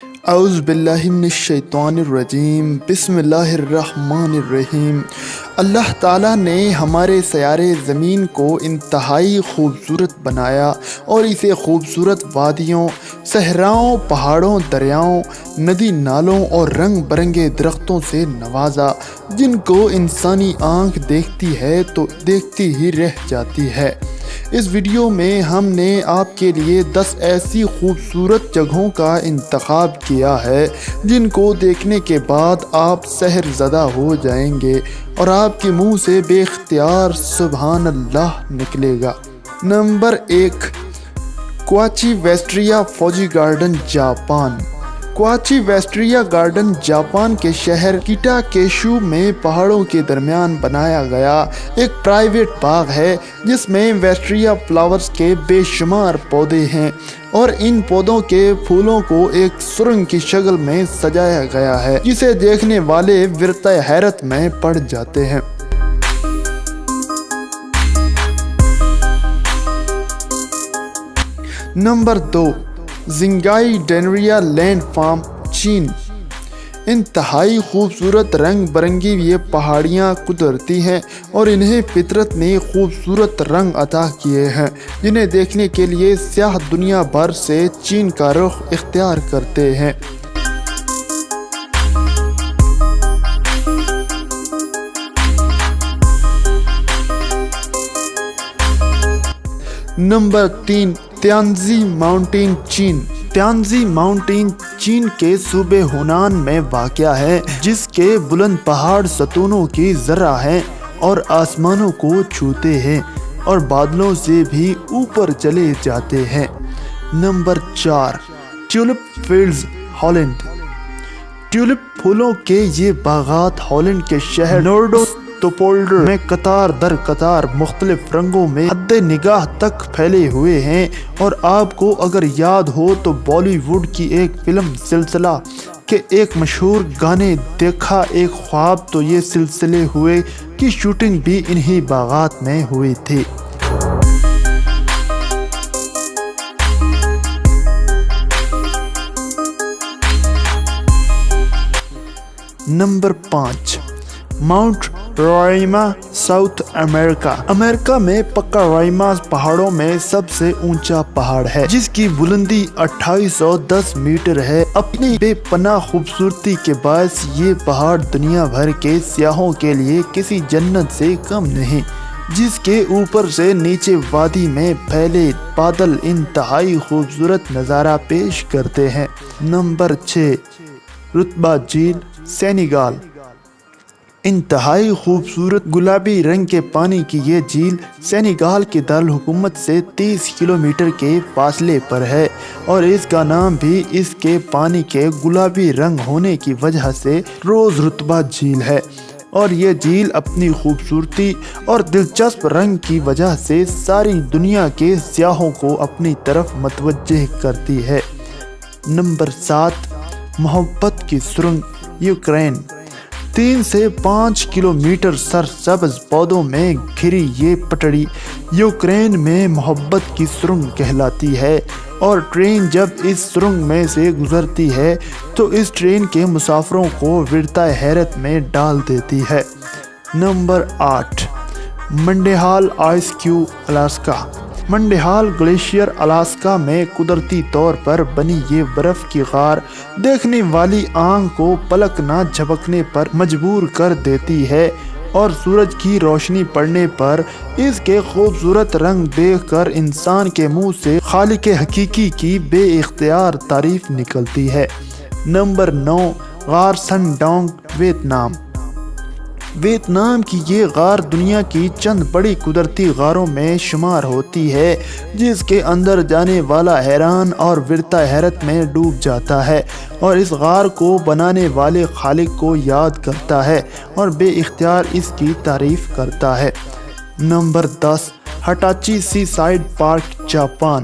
اعوذ باللہ من الشیطان الرجیم بسم اللہ الرحمن الرحیم۔ اللہ تعالیٰ نے ہمارے سیارے زمین کو انتہائی خوبصورت بنایا اور اسے خوبصورت وادیوں، صحراؤں، پہاڑوں، دریاؤں، ندی نالوں اور رنگ برنگے درختوں سے نوازا جن کو انسانی آنکھ دیکھتی ہے تو دیکھتی ہی رہ جاتی ہے۔ اس ویڈیو میں ہم نے آپ کے لیے 10 ایسی خوبصورت جگہوں کا انتخاب کیا ہے جن کو دیکھنے کے بعد آپ سحر زدہ ہو جائیں گے اور آپ کے منہ سے بے اختیار سبحان اللہ نکلے گا۔ Number 1، Kawachi wisteria Fuji garden, Japan. Kawachi wisteria garden Japan کے شہر کیٹاکیشو میں پہاڑوں کے درمیان بنایا گیا ایک پرائیویٹ باغ ہے جس میں ویسٹریا فلاورز کے بے شمار پودے ہیں اور ان پودوں کے پھولوں کو ایک سرنگ کی شکل میں سجایا گیا ہے جسے دیکھنے والے ورطہ حیرت میں پڑ جاتے ہیں۔ نمبر 2، زنگائی ڈینریا لینڈ فارم، چین۔ انتہائی خوبصورت رنگ برنگی یہ پہاڑیاں قدرتی ہیں اور انہیں فطرت نے خوبصورت رنگ عطا کیے ہیں جنہیں دیکھنے کے لیے سیاح دنیا بھر سے چین کا رخ اختیار کرتے ہیں۔ نمبر 3، تیانزی ماؤنٹین، چین۔ تیانزی ماؤنٹین چین کے صوبے ہونان میں واقع ہے جس کے بلند پہاڑ ستونوں کی ذرہ ہیں اور آسمانوں کو چھوتے ہیں اور بادلوں سے بھی اوپر چلے جاتے ہیں۔ Number 4، tulip fields, Holland. Tulip پھولوں کے یہ باغات ہالینڈ کے شہر نورڈوتوپولڈر میں قطار در قطار مختلف رنگوں میں حد نگاہ تک پھیلے ہوئے ہیں اور آپ کو اگر یاد ہو تو بالی ووڈ کی ایک فلم سلسلہ کے ایک مشہور گانے دیکھا ایک خواب، تو یہ سلسلے ہوئے کی شوٹنگ بھی انہی باغات میں ہوئی تھی۔ نمبر 5، ماؤنٹ روائما، ساؤتھ امریکہ۔ امریکہ میں پکارائما پہاڑوں میں سب سے اونچا پہاڑ ہے جس کی بلندی 2810 میٹر ہے۔ اپنی بے پناہ خوبصورتی کے باعث یہ پہاڑ دنیا بھر کے سیاحوں کے لیے کسی جنت سے کم نہیں، جس کے اوپر سے نیچے وادی میں پھیلے بادل انتہائی خوبصورت نظارہ پیش کرتے ہیں۔ نمبر 6، رتبہ جھیل، سینیگال۔ انتہائی خوبصورت گلابی رنگ کے پانی کی یہ جھیل سینیگال کے دارالحکومت سے 30 کلومیٹر کے فاصلے پر ہے اور اس کا نام بھی اس کے پانی کے گلابی رنگ ہونے کی وجہ سے روز رتبہ جھیل ہے، اور یہ جھیل اپنی خوبصورتی اور دلچسپ رنگ کی وجہ سے ساری دنیا کے سیاحوں کو اپنی طرف متوجہ کرتی ہے۔ نمبر 7، محبت کی سرنگ، یوکرین۔ 3 سے 5 کلومیٹر سرسبز پودوں میں گھری یہ پٹڑی یوکرین میں محبت کی سرنگ کہلاتی ہے، اور ٹرین جب اس سرنگ میں سے گزرتی ہے تو اس ٹرین کے مسافروں کو ورطہ حیرت میں ڈال دیتی ہے۔ Number 8، Mendenhall ice cave, Alaska. Mendenhall glacier Alaska میں قدرتی طور پر بنی یہ برف کی غار دیکھنے والی آنکھ کو پلک نہ جھپکنے پر مجبور کر دیتی ہے، اور سورج کی روشنی پڑنے پر اس کے خوبصورت رنگ دیکھ کر انسان کے منہ سے خالق حقیقی کی بے اختیار تعریف نکلتی ہے۔ نمبر 9، غار سن ڈونگ، ویتنام۔ ویتنام کی یہ غار دنیا کی چند بڑی قدرتی غاروں میں شمار ہوتی ہے جس کے اندر جانے والا حیران اور ورطہ حیرت میں ڈوب جاتا ہے اور اس غار کو بنانے والے خالق کو یاد کرتا ہے اور بے اختیار اس کی تعریف کرتا ہے۔ نمبر 10، ہٹاچی سی سائڈ پارک، جاپان۔